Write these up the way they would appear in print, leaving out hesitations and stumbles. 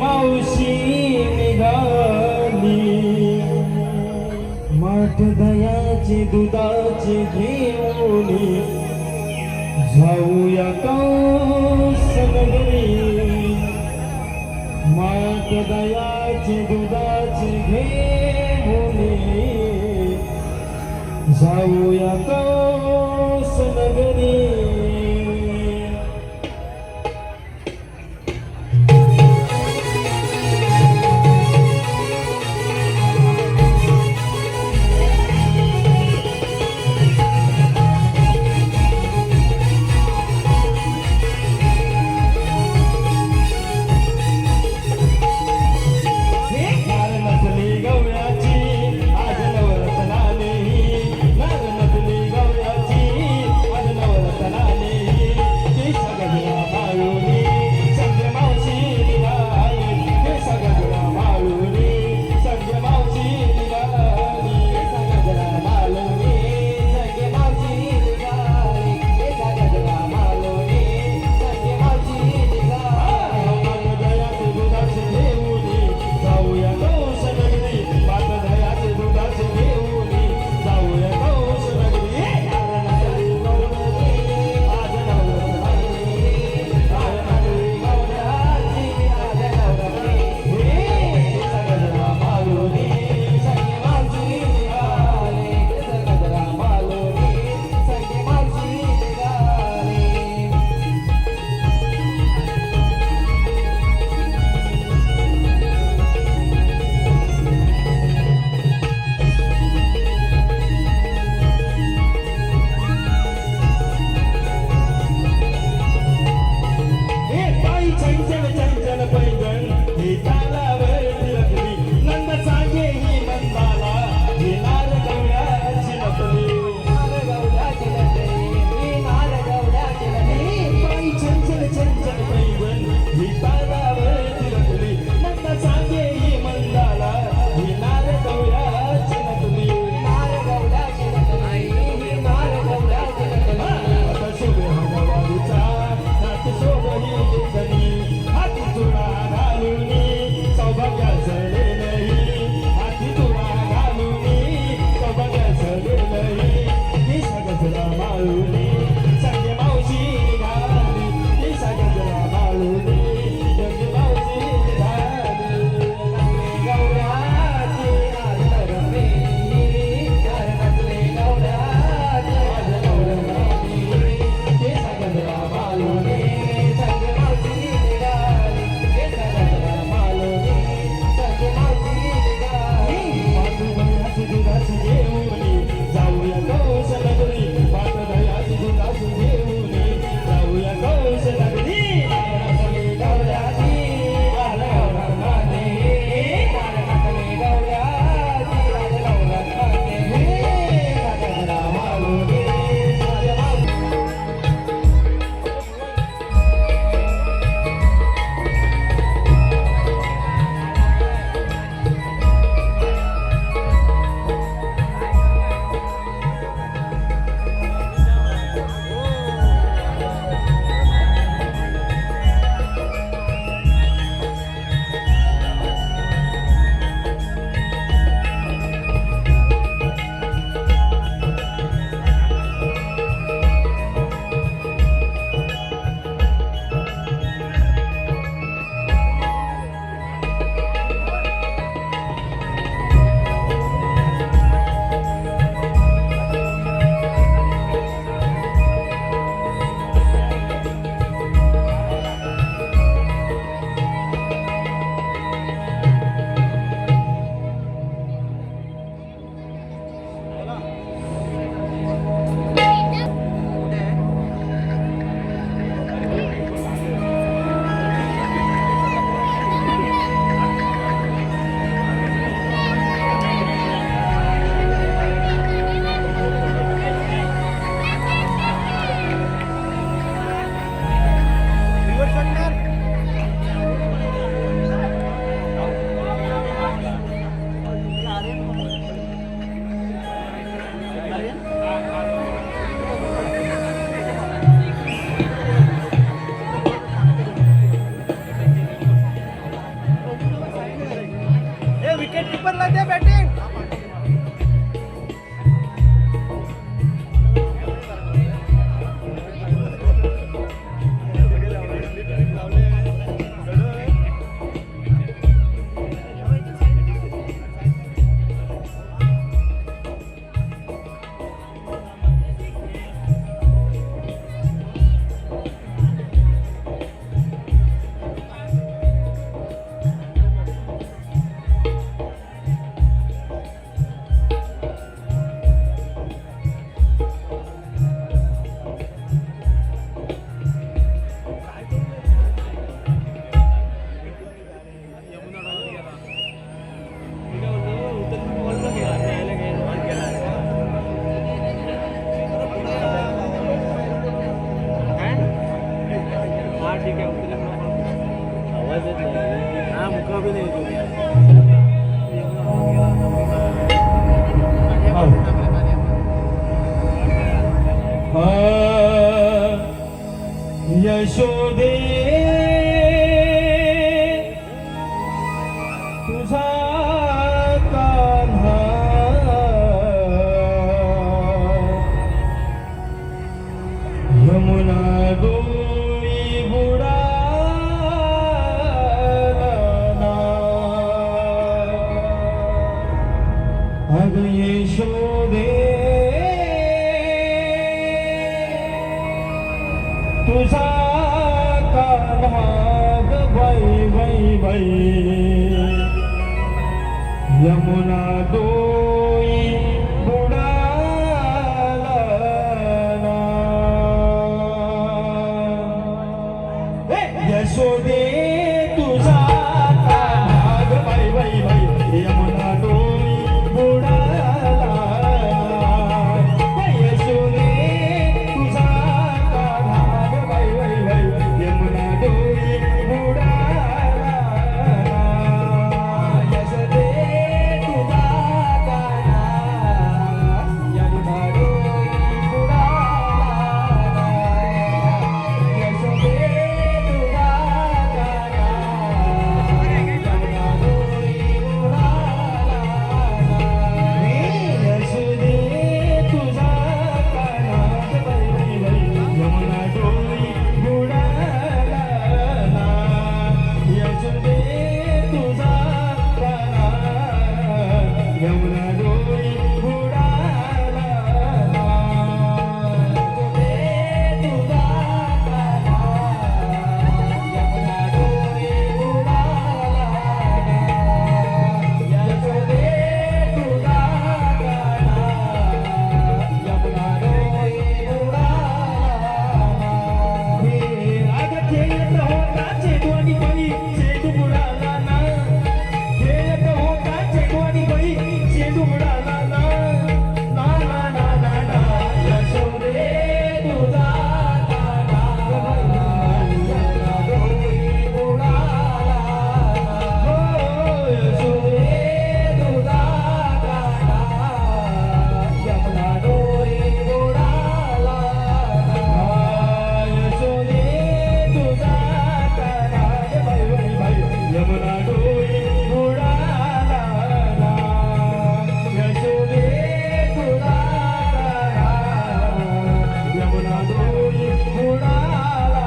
मावशी निघाली माठ दयाचे दुधाचे घेऊन जाऊया कंसनगरी माठ दयाचे दुधाचे घेऊन जाऊया कंसनगरी कीपरला दे बॅटिंग. यशोदे तुझा कान्हा यमुना डोई बुडाला अग यशोदे तुझा कान्हा ग बाई बाई बाई यमुना डोई बुडाला यशोदे तुझा कान्हा ग बाई बाई बाई यमुना डोई बुडाला यशोदे तुझा कान्हा ग बाई बाई बाई यमुना डोई बुडाला यशोदे तुझा कान्हा यमुना डोई बुडाला यशोदे तुझा कान्हा यमुना डोई बुडाला यशोदे तुझा कान्हा यमुना डोई बुडाला यशोदे तुझा कान्हा यमुना डोई बुडाला यशोदे तुझा कान्हा यमुना डोई यमुना डोई बुडाला यशोदे तुझा कान्हा यमुना डोई बुडाला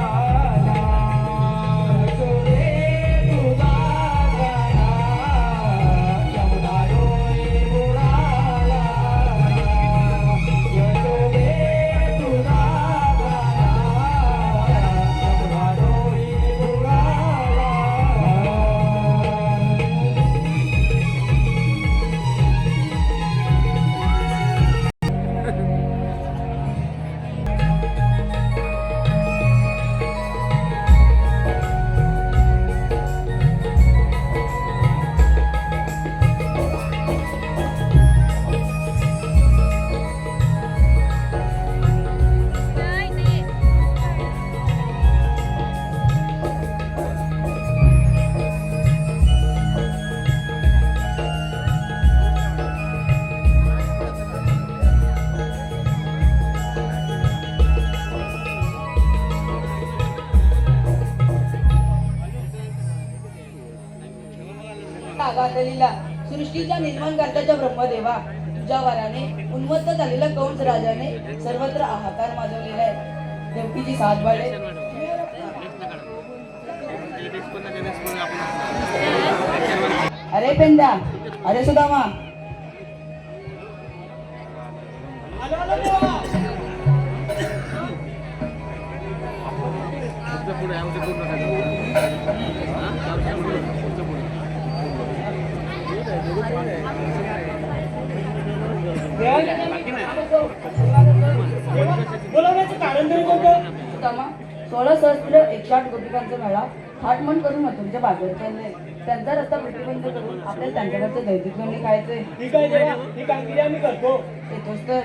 यशोदे तुझा कान्हा यमुना डोई बुडाला यशोदे तुझा कान्हा यमुना डोई बुडाला Kagagaling lang. सृष्टीच्या निर्माणकर्त्याच्या ब्रह्मदेवा, तुझ्या वराने उन्मत्त झालेल्या कंस राजाने सर्वत्र हाहाकार माजवलेला आहे. देवकीची साथ बाळे. अरे पेंद्या, अरे सुदामा, बोलवण्याचं कारण तरी कोणतं? सुदामा, 16 सहस्त्र 108 गोपिकांचा मेळा थाटमन करून मथुरेच्या बाजारात चालले. त्यांचा रस्ता प्रतिबंध करून आपल्याला त्यांच्याकडचं दैदिक खायचंय. ठीक आहे देवा, ही कामगिरी आम्ही करतो. येतोस तर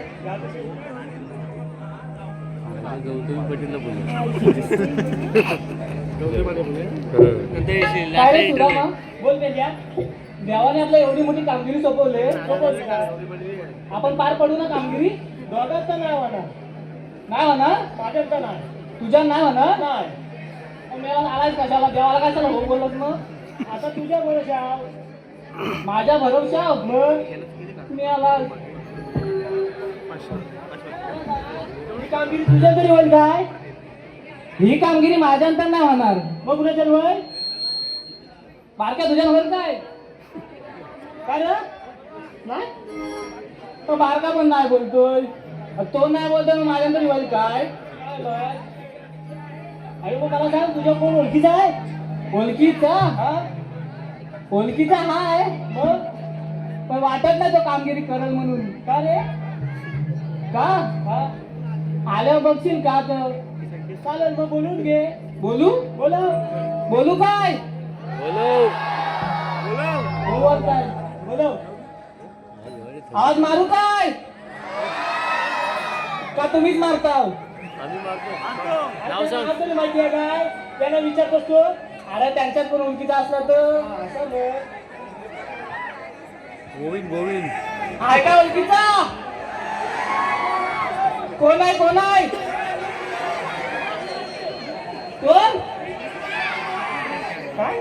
काय रे सुदामा? बोल बेजा. देवाने आपल्या एवढी मोठी कामगिरी सोपवली आपण पार पडू ना कामगिरी. दोघांचं नाही होणार, नाही होणार, माझ्याचं नाही. तुझ्या नाही होणार. नाही. मग मेळाला आलायच कशाला? देवाला कशाला हो बोलत मग? आता तुझ्या भरोशा. माझ्या भरोशा मग तुम्ही आला. ही कामगिरी तुझ्या तरी होईल काय? ही कामगिरी माझ्या नंतर नाही होणार. मग कुणाच्या होईल? बारक्या तुझ्या होईल काय? काय रे? नाही तो बारका पण नाही बोलतोय. तो नाही बोलतोय मग माझ्या नंतर होईल काय? काय बरं? अरे मग मला सांग, तुझ्या कोण ओळखीचा आहे? ओळखीचा हा? ओळखीचा हाय, मग पण वाटत नाही तो कामगिरी करेल म्हणून. का रे? का हा? आल्यावर बघशील का तर. चालेल, मग बोलून घे. बोलू बोलव. बोलू काय? बोलव. बोलवत काय? बोलव. आवाज मारू काय? का तुम्हीच मारताव? नाव सांग. माहिती आहे काय? त्यांना विचारतोस तू. अरे त्यांच्यात पण ओळखीचा असला तर. असं बघ. आहे का ओळखीचा? कोण आहे कोण आहे? कोण? काय?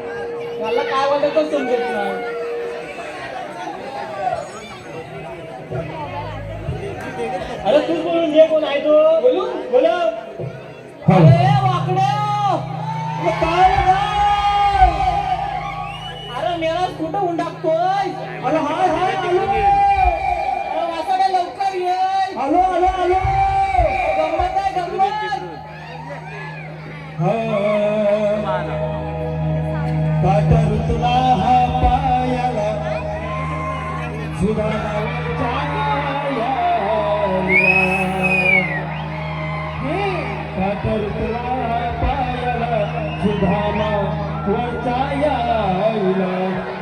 मला काय वाटत तो समजत नाही. अरे तूच बोलून घे, कोण आहे तो? बोलू? बोलव. अरे वाकडे, मग काय रे काय? अरे मेरा कुठं हुंडाकतोय? अरे हाय हाय आलो. अरे वासडे लवकर ये. आलो आलो आलो. गंमत आहे गंमत. कातर तुला हा पायाला सुधाराच्या कातर तुला हा पायाला सुधामा वरचाया आईला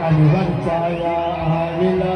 आणि वरचाया आईला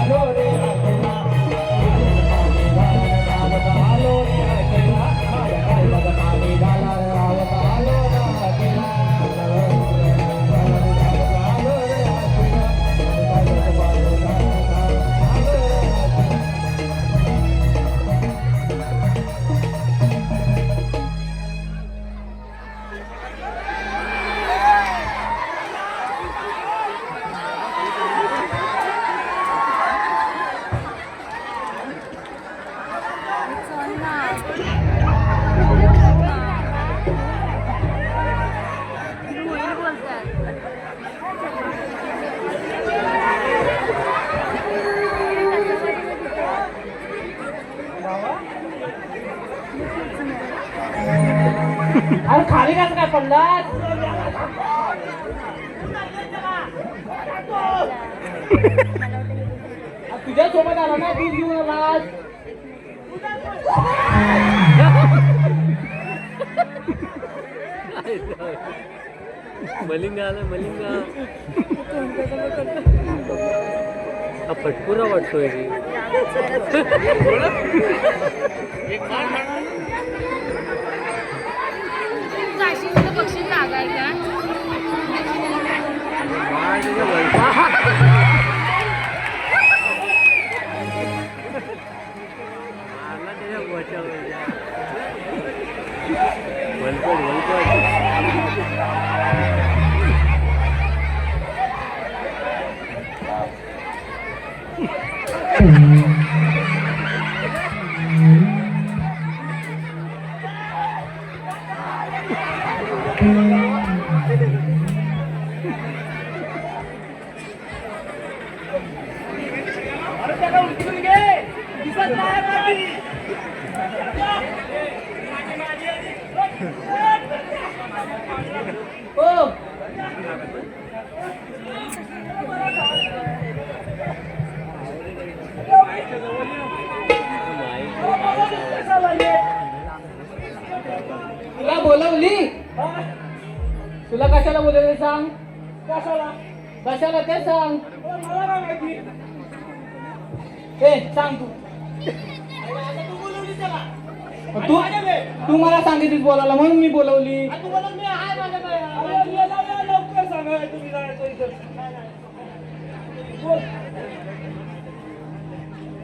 आला रे अरे खाली कसं काय पडलास? तुझ्या सोबत आला ना, दूध घेऊन आलास. मलिंगा आला मलिंगा. हा फटकुरा वाटतोय रे. पक्षी जागा आहे का? अरे त्याला उचलून घे, दिसत नाही बाकी. ओ तुला बोलवली? तुला कशाला बोलवली सांग? कशाला ते सांग. ए सांग तू तू मला सांगितलीस बोलायला म्हणून मी बोलवली.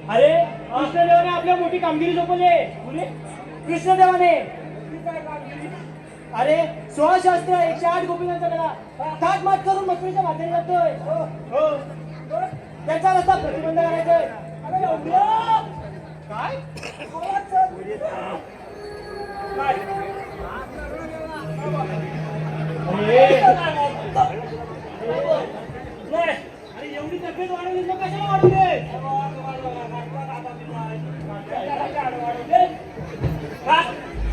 अरे कृष्णदेवाने आपल्या मोठी कामगिरी सोपवली. कृष्णदेवाने अरे 16 शास्त्र 108 गोपीनांचा गडा थाट मात करून मथुरेच्या माथेरी जातोय. त्याचा रस्ता प्रतिबंध करायचोय. काय एवढी तब्येत वाढवली कशाला वाढवली?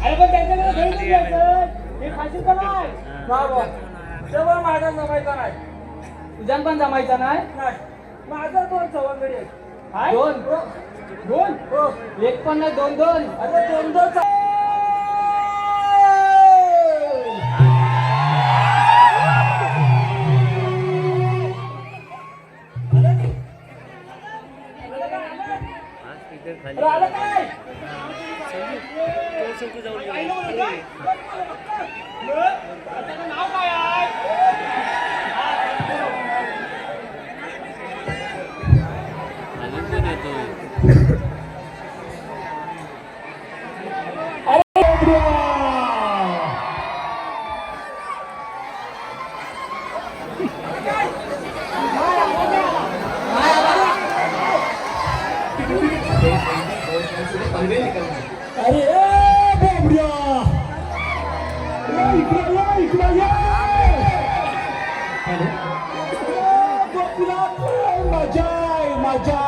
अरे पण त्यांच्याकडे घेऊन घ्यायचं हे खाशील का नाही? तेव्हा माझा जमायचा नाही. तुझ्यान पण जमायचा नाही. माझा 2 सवंगडी आहेत. काय? दोन दोन हो. एक पण नाही, 2-2. अरे 2-2 खाली आलं काय? त्याचं नाव काय आहे? आनंद देतोय. अरे बोबड्या इकडे ये. मजा आहे मजा.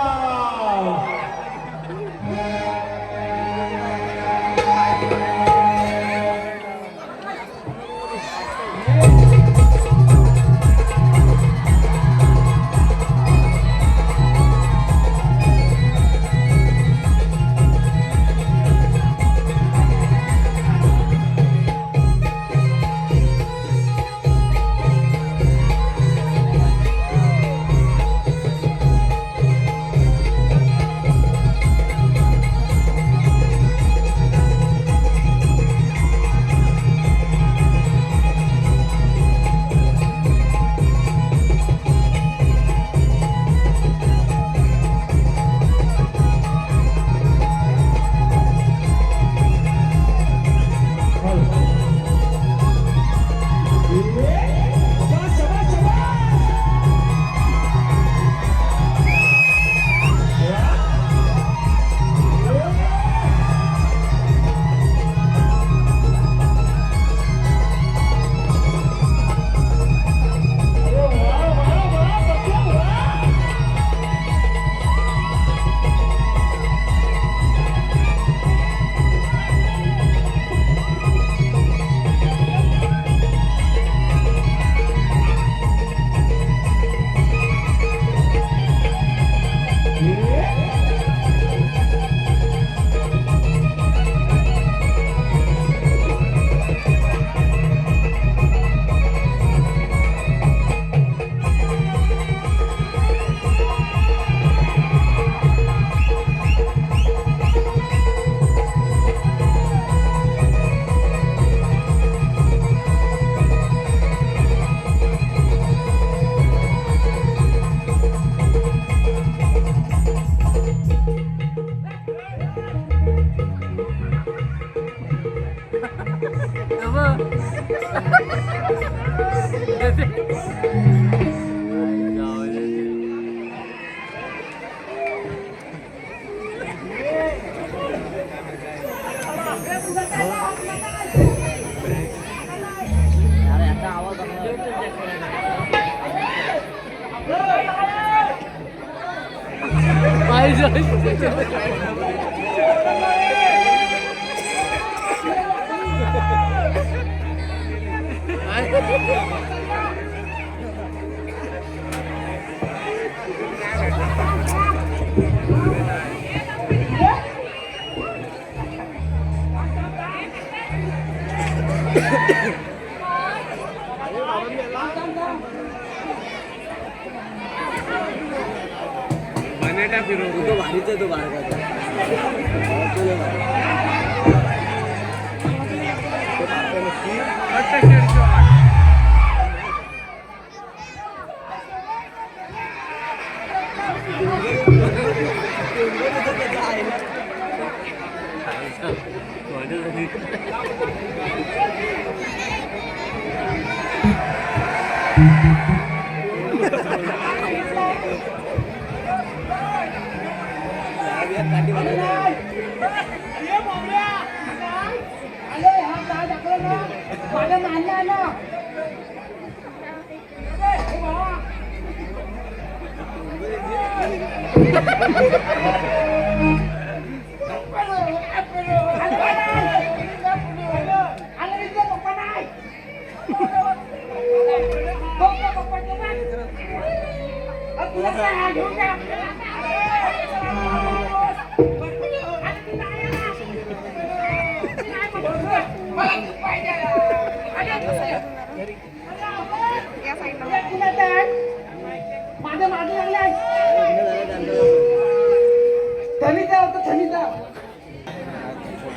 तो भारीच आहे तो बाळगाचा.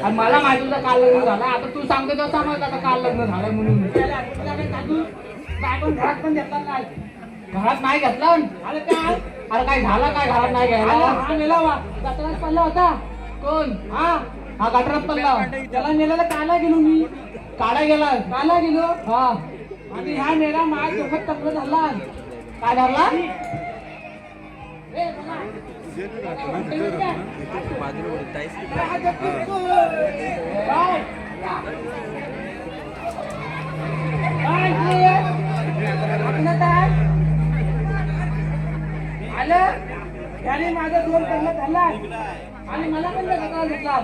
आणि मला माहिती होतं काल लग्न झालं. आता तू सांगतो तर समज आता काल लग्न झालं म्हणून. काय पण घरात पण घेतला नाही. घरात नाही घेतला. अरे काय अरे काय झाला काय घरात नाही घ्यायला. हा नेला वा गटारात पडला होता. कोण हा गटारात पडला. त्याला नेलेला काला गेलो मी. काला गेलो हा. आणि ह्या नेला माल दोघं तंगड झाला. काय धरला आलं त्याने माझा 2 तगडा धरला आणि मला पण गटाला घेतला.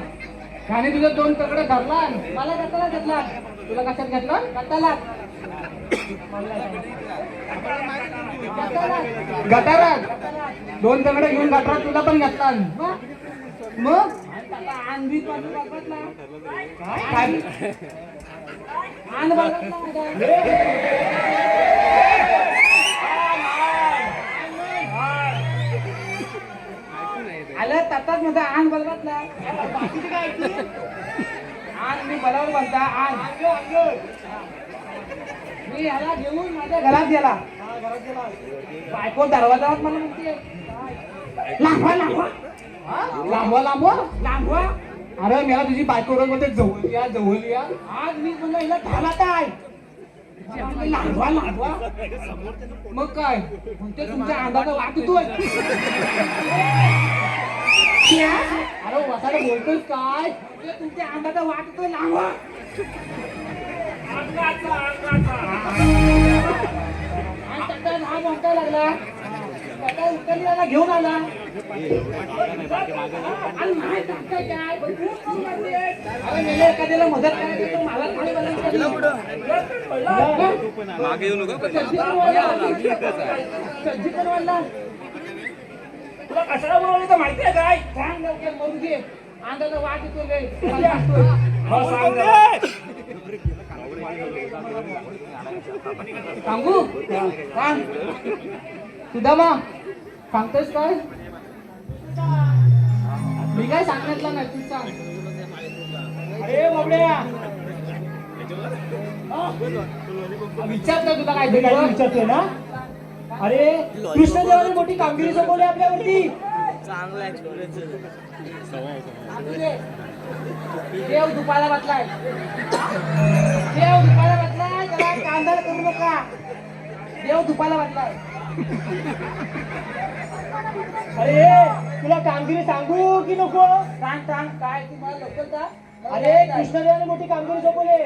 त्याने तुझं 2 तगडं धरला मला गटाला घेतला. तुला कशात घेतलं गटाला गटारात 2 तगडे घेऊन गटारात तुला पण घेतला. मग आणबी आलं तातात मध्ये आण बलवातला आण मी बलावर बनता आण मी ह्याला घेऊन माझ्या घरात गेला. बायको दरवाजावर मला म्हणते लांबवा. अरे मला तुझी बायको मध्ये जवळ या आज मी म्हणलं हिला झाला काय लांबवा. मग काय म्हणते तुमच्या अंगाचा वाट येतोय. अरे वसाला बोलतोस काय तुमच्या अंगाचा वाट येतोय लांबवा. हा म्हणता लागला उतरलेला घेऊन आला. एखाद्याला मदत करायची मला मागे येऊ नको. तुला कशाला बोलवलं तर माहिती आहे काय सांग लवकर मरू दे. अंगाचा वाट येतो सांगू सांग सुदामा सांगतोस काय मी काय सांगितलं नाही तू सांग. अरे बाबड्या विचारतोय तुला काय विचारतोय ना. अरे कृष्णदेवाने मोठी कामगिरी सोपवली आपल्यावरती. चांगला एक्सपिरियन्स देव दुपायला बसलाय. त्याला कांदा करू नका. देव दुपायला बसलाय. अरे तुला कामगिरी सांगू की नको सांग काय तुम्हाला लवकर का. अरे कृष्णदेवाने मोठी कामगिरी सोपवली.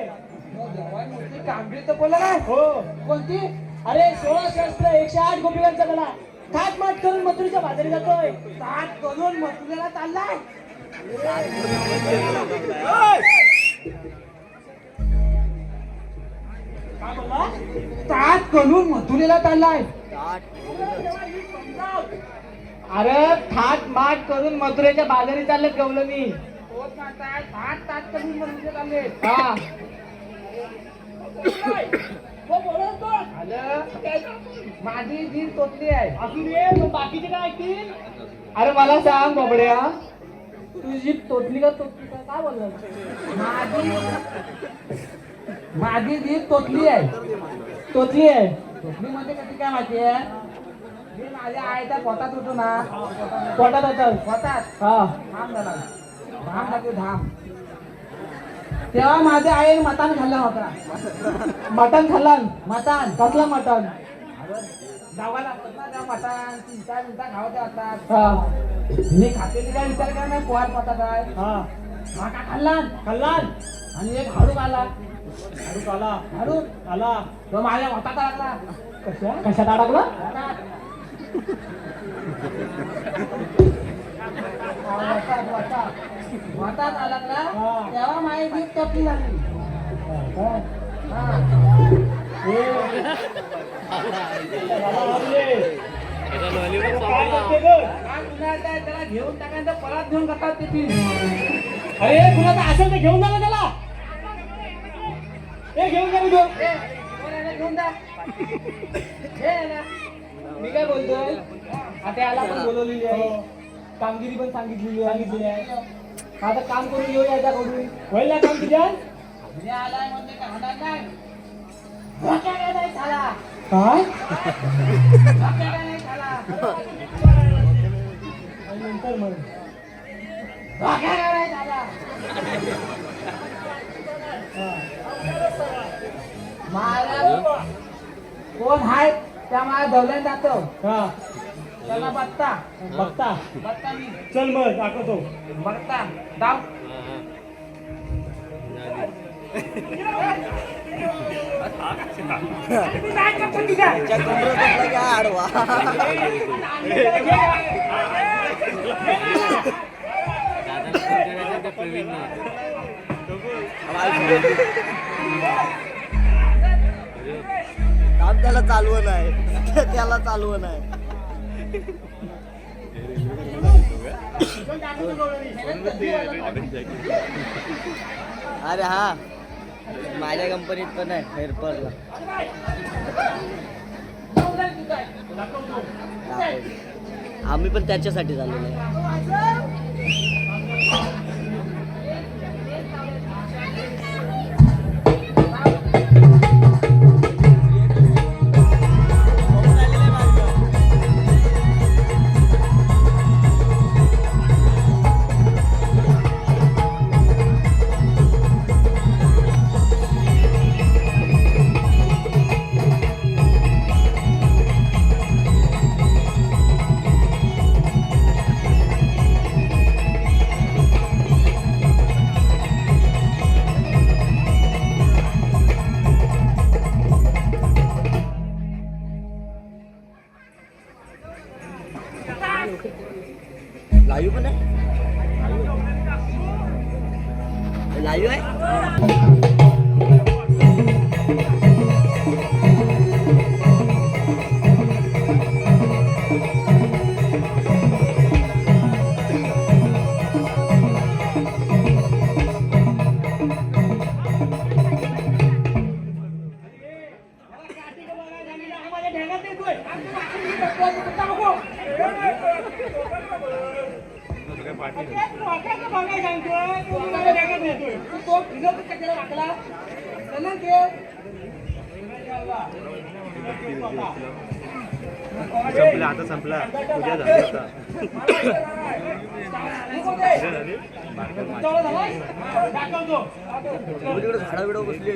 मोठी कामगिरी सोपवलं काय हो कोणती. अरे 16 शस्त्र 108 गोपिकांचा गला थाट माट करून मथुरेच्या बाजारी जातोय. ताट करून मथुरेला चाललाय. काय बोलला? ताट करून मथुरेला चाललाय. अरे थाट माट करून मथुरेच्या बाजारी चाललेत गवलं मी. ताट ताट करून मथुरेला चालले. हा माझी जी तोतली आहे. असू दे, मग बाकीचे काय ऐकतील? अरे मला सांग बाबड्या, तुझी तोतली का काय बोलला? माझी जी तोतली आहे. तोतली आहे. तोतली म्हणजे कशी काय माहिती आहे? मी माझ्या आईच्या पोटात होतो ना. पोटात होतं. पोटात हा धाम झाला. धाम लागतो धाम. तेव्हा माझ्या आई मटण खाल्ला होता. मटण खाल्लान? मटण कसला मटण? गावाला असतात ना त्या मटण चिंता चिंता खावते असतात. हा मी खातेली काय विचार करा नाही पोहात पोटात आहे. हा माका खाल्ला खाल्लान? आणि एक हाडूक आला. हाडूक आला. हाडूक आला. तो माझ्या पोटात लागला. कशात अडकला? पोटात. पोटात अडकला. तेव्हा माझी जीभ तपली लागली. हा. काय गुन्हा आहे त्याला घेऊन टाकायचं परत घेऊन जातात ते ती. अरे कुणाचं असेल तर घेऊन जा ना त्याला. ए घेऊन जा घेऊन. घेऊन जा. हे ना. मी काय बोलतोय, आता याला पण बोलवलेली आहे, कामगिरी पण सांगितलेली आहे. आता काम करून घेऊ याच्याकडून. होईल ना काम तुझ्या? मी आलाय म्हणजे काय होणार नाही. डोक्याला नाही झाला. काय? डोक्याला नाही झाला. आणि नंतर मग डोक्याला नाही झाला. महाराज कोण आहे त्या माझ्या दौल्यात जातो. हा त्याला बघता बघता. बघता मी चल मग दाखवतो. बघता डाव. त्याच्या कमरेत बसला की आडवा. काम त्याला चालवण आहे. त्याला चालवण आहे. अरे हा माझ्या कंपनीत पण आहे हेअरपरला. आम्ही पण त्याच्यासाठी झालेलो आहे. लाईव्ह पण आहे. लाईव्ह आहे. संपला आता संपला उद्या झाला तिकडे झाडा बिडा बसली.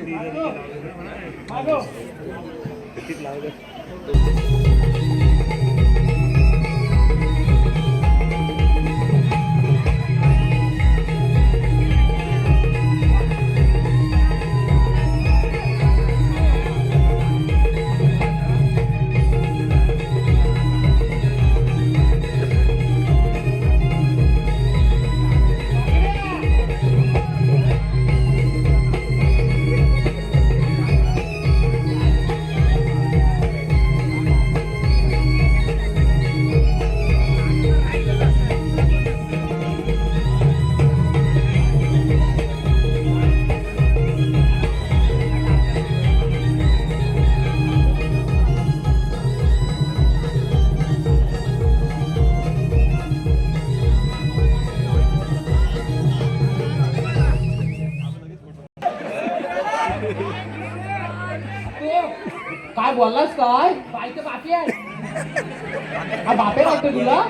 बोललास काय बाईचं बाकी आहे हा बापे वाटतो तुला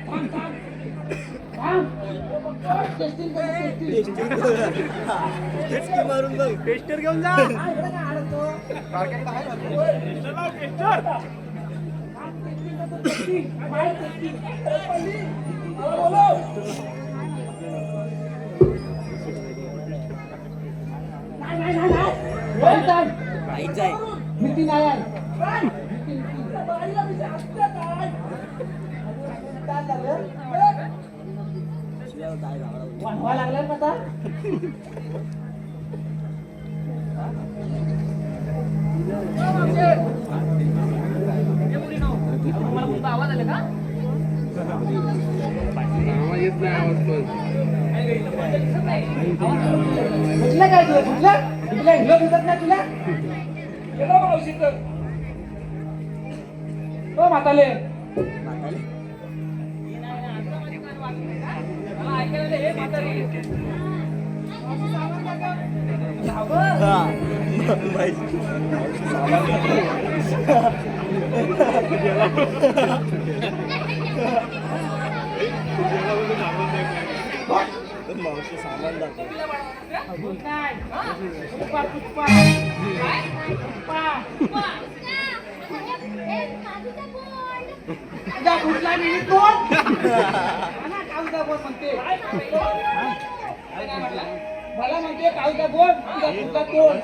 थांब, थांब. थांब. टेस्टिंग कर, टेस्टिंग. टेस्टी मारून बघ. टेस्टर घेऊन जा काहीच आहे. भीती नाही आहे वाढवा लागला का आता आवाज आला का कुठलं काय तुला कुठलं हिरो दिसत नाही तुला गेलो मावशीच हो म्हाताले हा. मावशी सामान दाखव. कुठला मी कोण काऊचा बोल म्हणते मला म्हणते काऊचा बोल तुझा कुठला कोण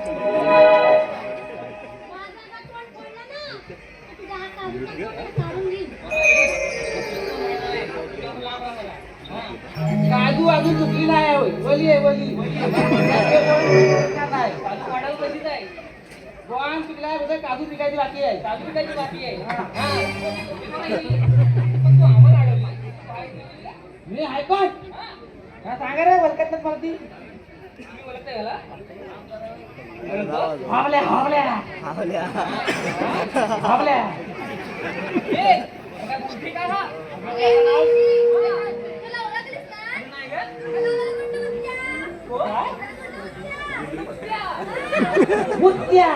काजू अजून चुकली नाही होय वली आहे वली कोण चुकलाय बोलतोय काजू पिकायची बाकी आहे काजू पिकायची बाकी आहे मी आहे कोण सांगा रे वलकत पडती हावल्या हावल्या हावल्या. हावल्या मुत्या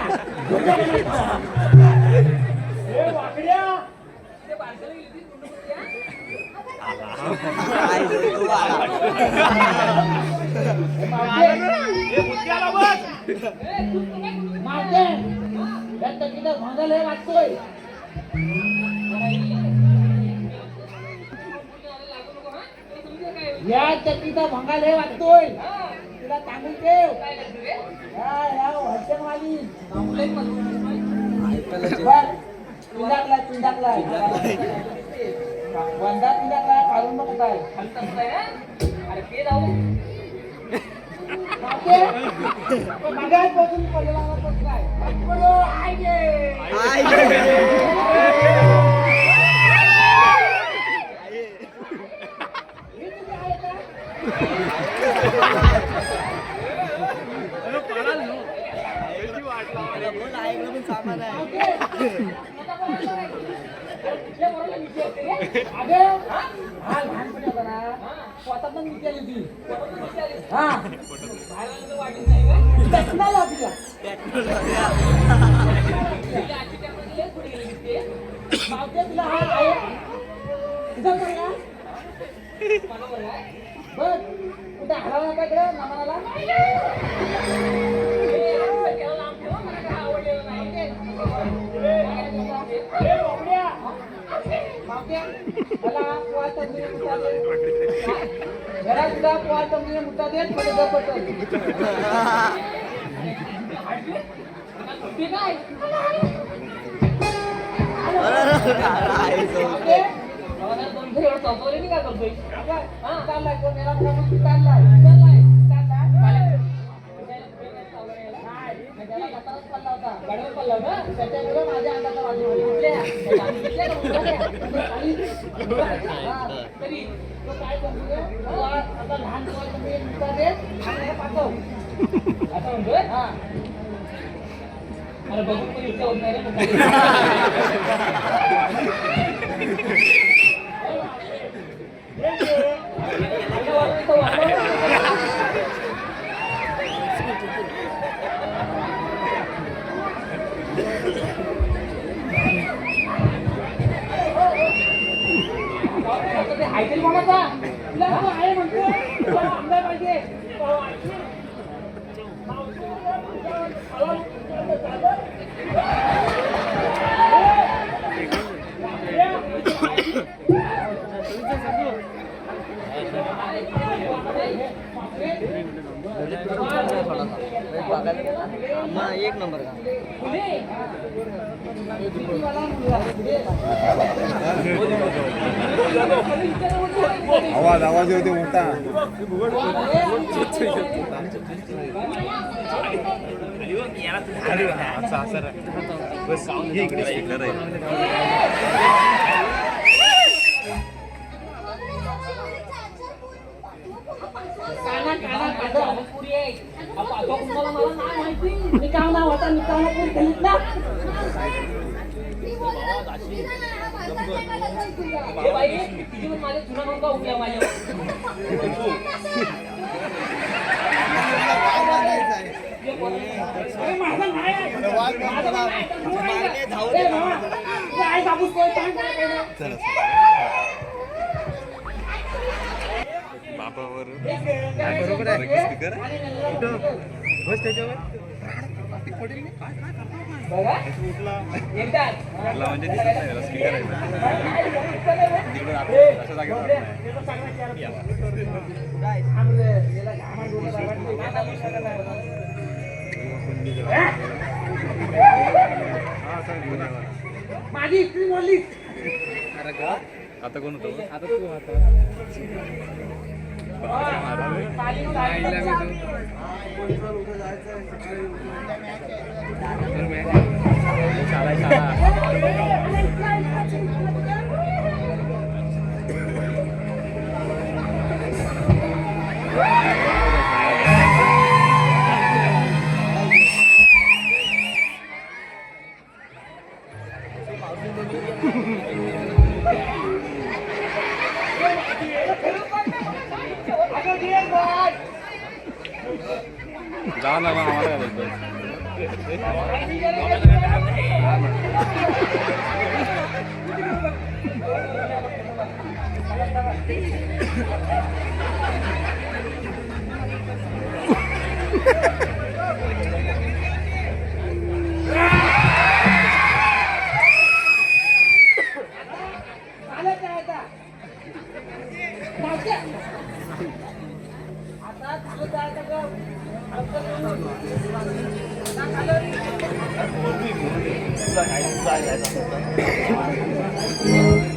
काय रे तू बाळा. मारते या तकीला भांडल हे वाटतोय या चक्कीचा भंगाल हे वाटतोय तुला सांगून ठेव या वर्षणवाली पिंडाकला पिंडाकला वंदा पिंडाकला काढून बघ काय अरे ते जाऊ मागे पासून पडला काय बोल ऐकलं पण सामान आहे. कुठे हरवला काय इकडे नमानाला मुद्दा देत माझ्या अंगाचा तरी तो काय करतो आता लहान मुद्दा देत पाठव असं म्हणतोय हा अरे बघून पण इच्छा होत नाही रे तुला तो आहे म्हणतो तुला आमदार पाहिजे एक नंबर का आवाज होते मोठा बस इकडे स्पीकर निकाल होता निकाल ना बाई माझ्या जुना नंबर उठल्या माझ्या बाबावर बरोबर आहे स्पीकर बस त्याच्यावर म्हणजे स्पीकर आहे अशा जागेवर माझी इतकी बोलली आता कोण होतो आता तू जा ना आम्हाला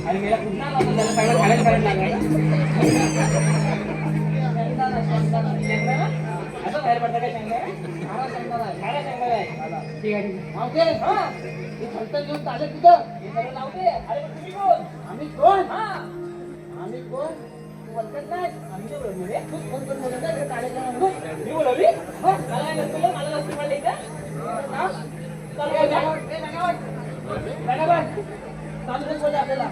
आणि मला पुन्हा खायला करायला असं बाहेर पडतं काय सांगणार ठीक आहे मावते हे फलटण घेऊन चालेल तिथं हे सगळं लावते अरे तुम्ही कोण आम्ही कोण आम्ही कोण बोलतात नाही आम्ही बोलतो तू फोन करून बोलत कार्यक्रम मी बोलवली मला काय नसतं मला नसतं मला इथं आपल्याला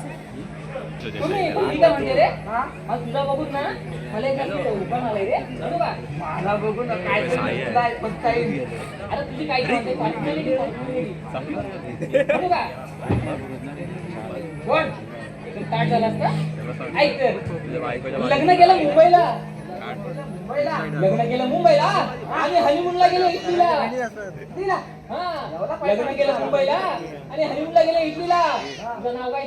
तुम्ही म्हणजे रे तुझा बघून ना मला एक आलाय रे मला बघून काय अरे तुझी काय कोण काय झालं असतं ऐक तर लग्न केलं मुंबईला लग्न केलं मुंबईला आणि हनीमूनला गेलो इटलीला लग्न केलं मुंबईला आणि हनीमूनला गेलो इटलीला तुझं नाव काय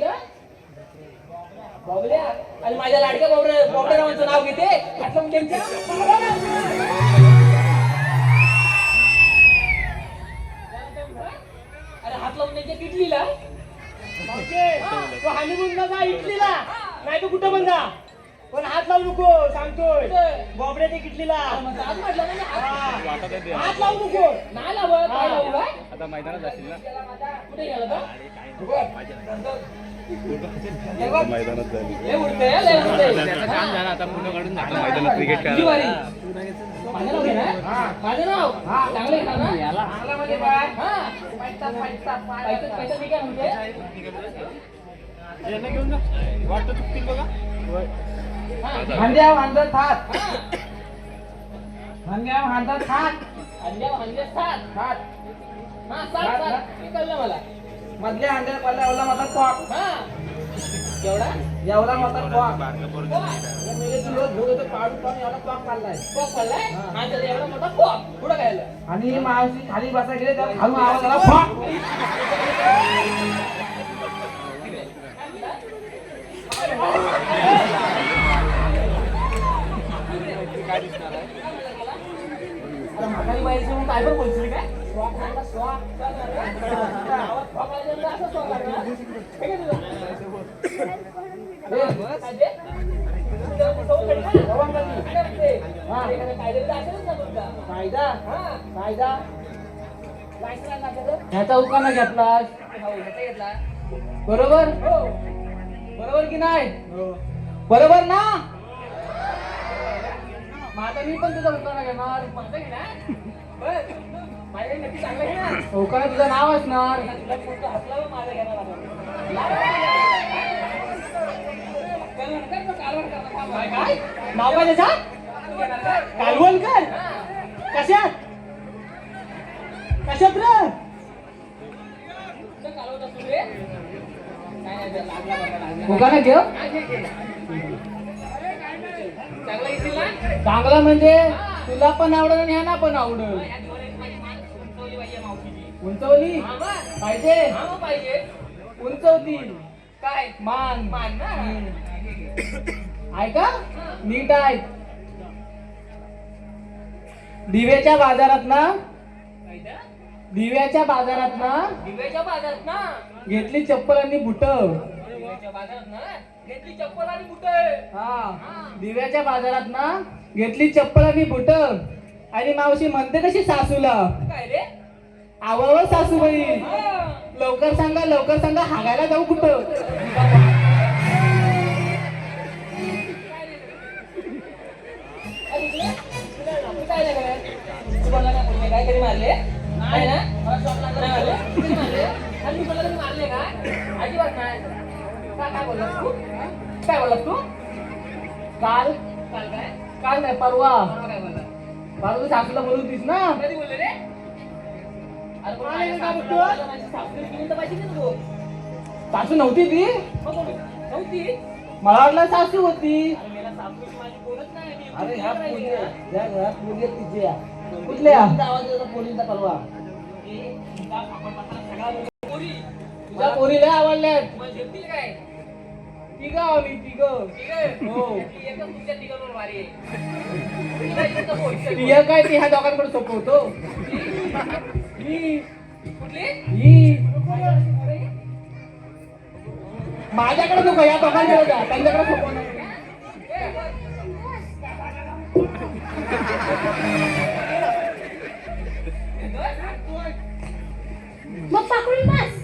बॉबल्या आणि माझ्या लाडक्या बॉबड्यारावांचं नाव घेते आठवण त्यांच्या अरे हात लावून त्यांच्या इटलीला तो हनीमूनला जा इटलीला नाही तो कुठं पण जा पण हात लावू नको सांगतोय बॉबड्या ते किटलीला हात लावू नको नाही लावत काय लावू काय आता मैदानात जाशील ना कुठे गेला का मैदानात जाईल लय उडते लय उडते काम झालं आता पुन्हा काढून झालं मैदानात क्रिकेट माझं नाव घे ना माझं नाव चांगलं आहे ना चांगला म्हणजे काय पैसा मी काय म्हणते घेऊन जा वाटतं चुकतील बघा खांद्यावर हांजर थाट खांद्यावर हांजर थाट सात कळलं मला मधल्या हांड्याला पडला एवढा मोठा कॉक हा एवढा एवढा मोठा कॉक पहिले तू रोज घेऊन येतो काढून काढून याला पॉक खाल्लाय पॉक खाल्लाय आणि त्याला एवढा मोठा पॉक पुढं खायला आणि मावशी खाली बसा गेले त्याला खालून आवाज आला पॉक म्हातारी बाईची मग काय पण बोलशील काय स्वाक खायला स्वाक आवाज स्वाक लागला असं स्वाक लागला हे काय ह्याचा उकाना घेतलास बरोबर बरोबर की नाही बरोबर ना माझा मी पण तुझा उकाना घेणार माझा घेणार माझ्या नक्की चांगला घेणार उकाना तुझं नाव असणार हसला माझा घेणार काय नाव काय त्याचा कालवणकर कशात कशात रे उकाना घेऊ चांगला म्हणजे तुला पण आवडल आणि ह्यांना पण आवडल उंचवली पाहिजे उंचवतील काय मान मान ऐका नीट ऐक दिव्याच्या बाजारात ना घेतली चप्पल आणि बुट हा दिव्याच्या बाजारात ना घेतली चप्पल आणि बुट आणि मावशी म्हणते कशी सासूला काय रे आवाव सासूबाई लवकर सांगा हागायला जाऊ कुठं काय कधी मारले नाही ना मला शॉप लागला मारले आणि मला कधी मारले का अजिबात नाही काय बोललास तू काल नाही परवा तू सासूला बोलू होतीस ना कधी बोलले रे सासू नव्हती ती नव्हती मला वाटलं सासू होती अरे ह्या घरात पोरी तिच्या कुठल्या पोरीचा परवा तुझ्या पोरीला आवडल्यात तिघ आम्ही तिघ हो तिघ काय ती ह्या दोघांकडे सोपवतो माझ्याकडे नको या दोघांकडे जा त्यांच्याकडे सोपवणार मग पाकळी बस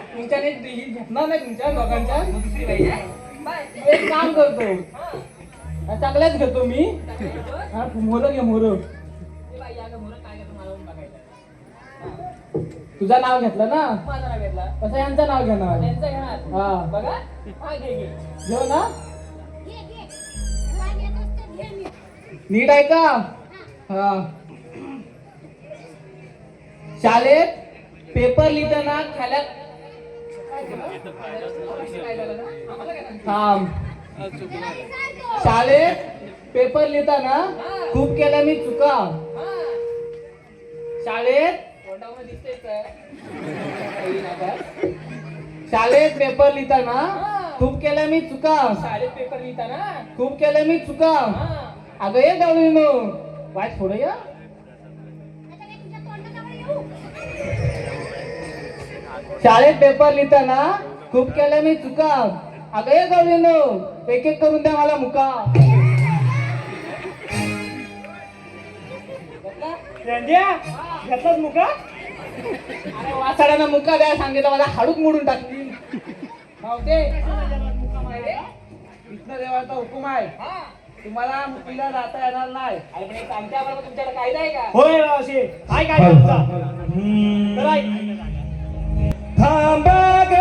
तुमच्याने घेतणार नाही तुमच्या दोघांच्या एक काम करतो चांगल्याच घेतो मी मोर घे मोर तुझं नाव घेतलं ना माझं नाव घेतलं कसं यांचं नाव घेणार हा बघा घेऊ ना नीट आहे का हा शाळेत पेपर लिहिताना शाळेत पेपर लिहिताना खूप केल्या मी चुका शाळेत पेपर लिहिताना खूप केल्या मी चुका खूप केल्या मी चुका अगं ये गवळीनो वाट थोडं या शाळेत पेपर लिहिताना खूप केल्या मी चुका अगं ये गवळीनो एक एक करून द्या मला मुका घेतलाच मुका अरे वासाड्यानं मुका द्या सांगितलं मला हाडूक मोडून टाकली कृष्ण देवाचा हुकूम आहे तुम्हाला मुलीला जाता येणार नाही आमच्याबरोबर तुमच्याकडे कायदा आहे का होय असे काय काय थांबा ग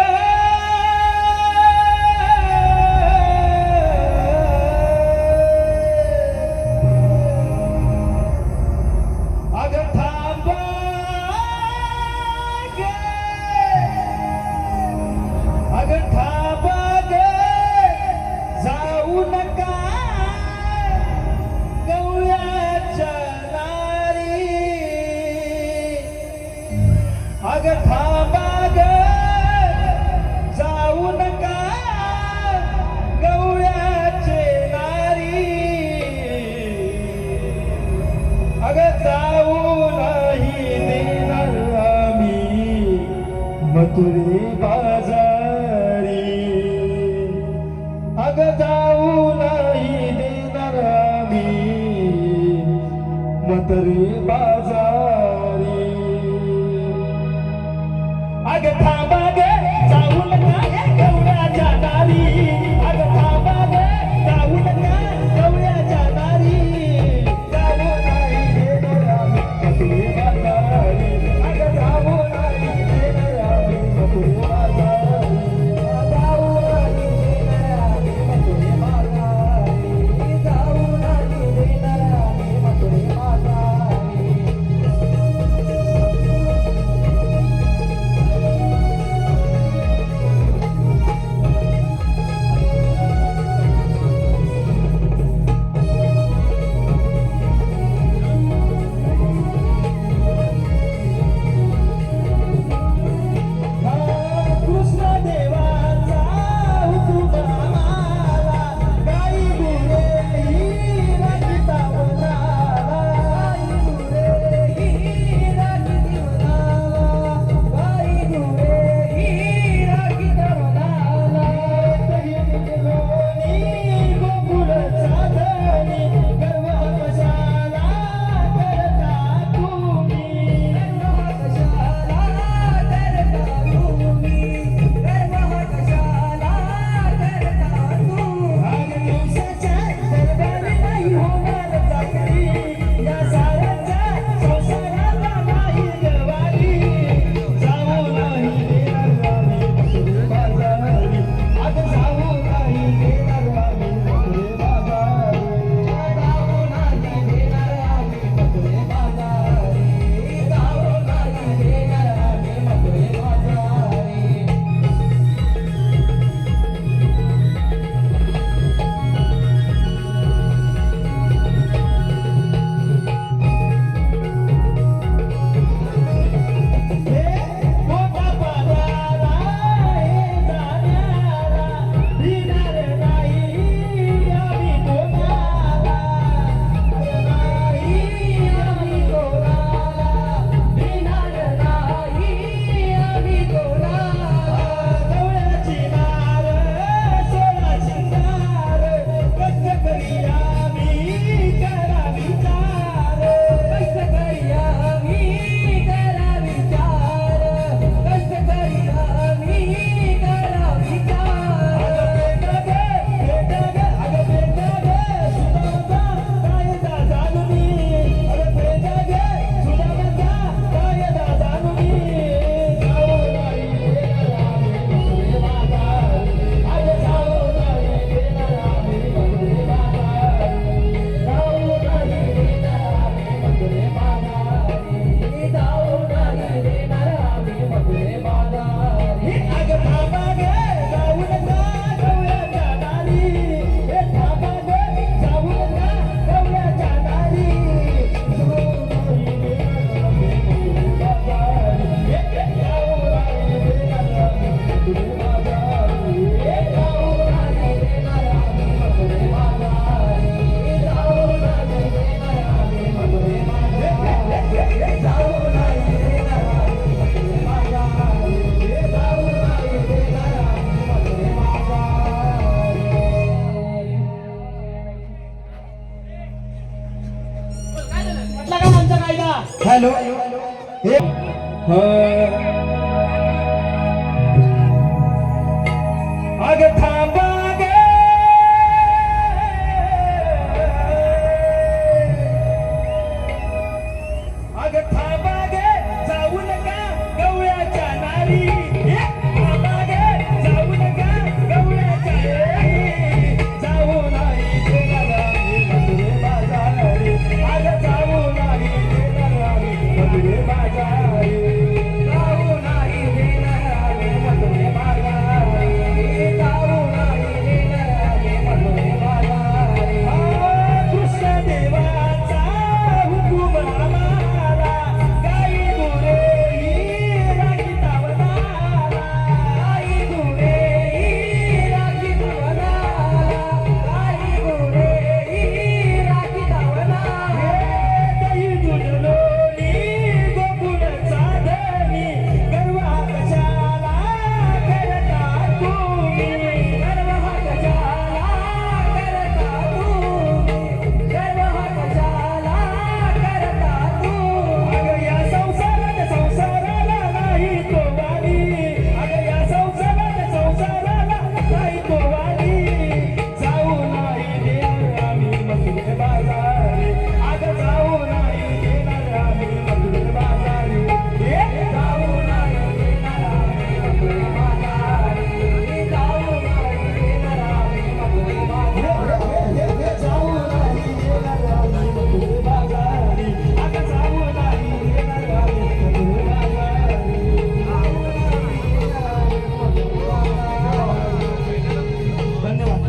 अग थांबा गे अग थांबा गे जाऊ नका गवळ्याच्या नारी थांबा गे जाऊ नका गवळ्याच्या नारी जाऊ नाही देणार मधुरे बाजारी अग जाऊ नाही देणार मधुरे बाजारी जाऊ नाही देणार मधुरे बाजारी जाऊ नाही देणार मधुरे बाजारी कृष्ण देवाचा हुकूम आम्हाला गाई गुरे ही राखी तावदाला गाई गुरे ही राखी तावदाला गाई गुरे ही राखी तावदाला दही दुधलोणी गोकुळ चांदणी गर्वा कशाला करता तुम्ही गर्वा कशाला करता तुम्ही गर्वा कशाला करता तुम्ही अग या संसाराला नाही तो वाली अग या संसाराला नाही तो वाली जाऊ नाही देणार आम्ही मधुरे बाजारी अग जाऊ नाही देणार आम्ही मधुरे बाजारी जाऊ नाही देणार आम्ही मधुरे बाजारी जाऊ नाही देणार आम्ही मधुरे बाजारी जाऊ नाही देणार आम्ही मधुरे बाजारी अग जाऊ नाही देणार आम्ही मधुरे बाजारी धन्यवाद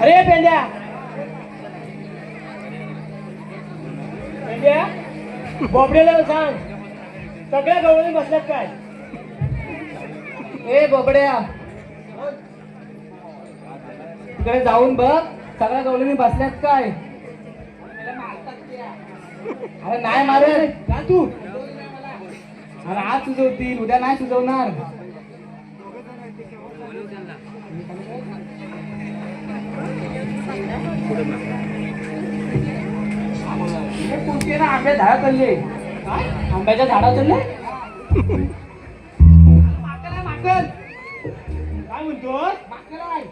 अरे पेंड्या पेंड्या बोबडेला सांग सगळ्या गवळणी बसल्यात काय ए बोबड्या तिकडे जाऊन बघ सगळ्या गवळणी बसल्यात काय अरे नाही मारे जा तू अरे आज सुचवतील उद्या नाही सुचवणार कुठे ना आंब्या झाडा चालले काय आंब्याच्या झाडा चालले माकड काय म्हणतो माकड आहे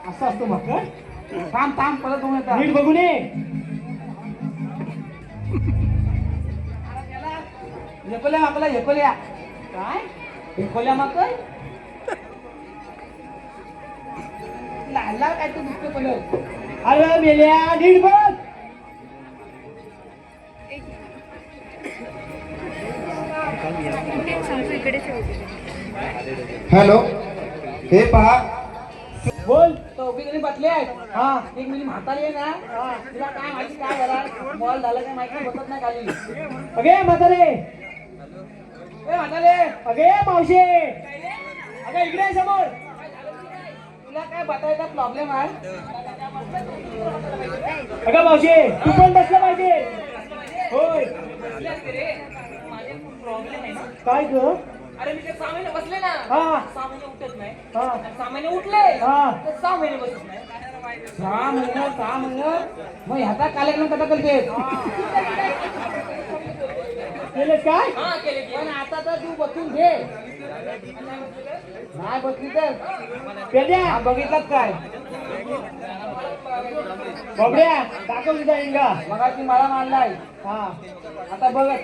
असं असतो माकड थांब थांब परत बघून येतात नीट बघून ये एकोल्या माकला एकोल्या काय एकोल्या माकड लहान लहान काय तू दुसरे कोण अरे मेल्या नीट बघ हॅलो हे पहा बोल चौघी जणी बसले आहेत हा एक मिली म्हातारी आहे ना तिला काय माहिती काय झाला मॉल झालं काय माहिती बसत नाही खाली अगे म्हातारे ए म्हातारे अगे मावशे अगे इकडे आहे समोर तुला काय बतायचा प्रॉब्लेम आहे अगं मावशे तू पण बसला पाहिजे होय प्रॉब्लेम आहे ना काय ग अरे मी ते 6 महिने बसले ना हा 6 महिने उठत नाही हा 6 महिने उठले हा तर 6 महिने बसत नाही 6 महिने मग ह्याचा कार्यक्रम कसा करते केलेस काय हा केले पण आता तर तू बसून घे नाही बसली तर पेद्या हा बघितलात काय बाबड्या दाखव तुझा इंगा मग ती मला मांडलाय हा आता बघत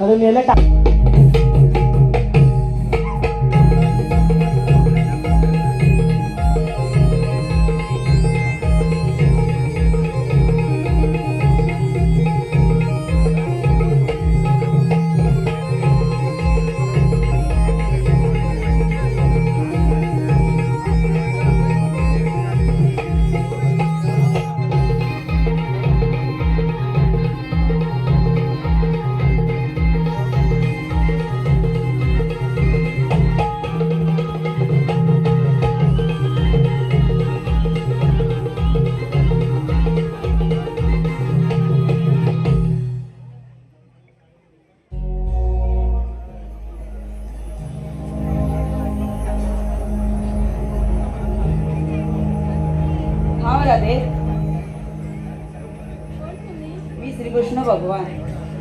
अरे मेला टाक राधे? कोण तुम्ही? मी श्रीकृष्ण भगवान.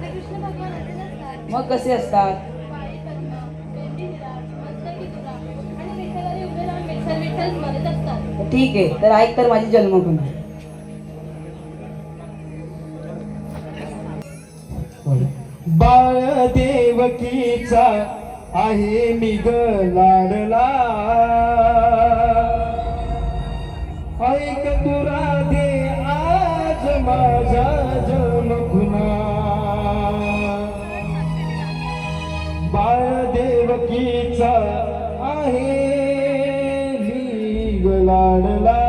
कृष्ण भगवान असे नसतात. मग कसे असतात? पायी पद्म, बेंबी विराट, मस्तकी तुरा आणि विठ्ठलाने उभे राहून विठ्ठल विठ्ठल म्हणत असतात. ठीक आहे, तर ऐक तर माझी जन्मभूमी. बाळ देवकीचा आहे मी ग लाडला, ऐक तू राधे आज माझ्या जन्मखुना. बाळ देवकीचा आहे मी ग लाडला,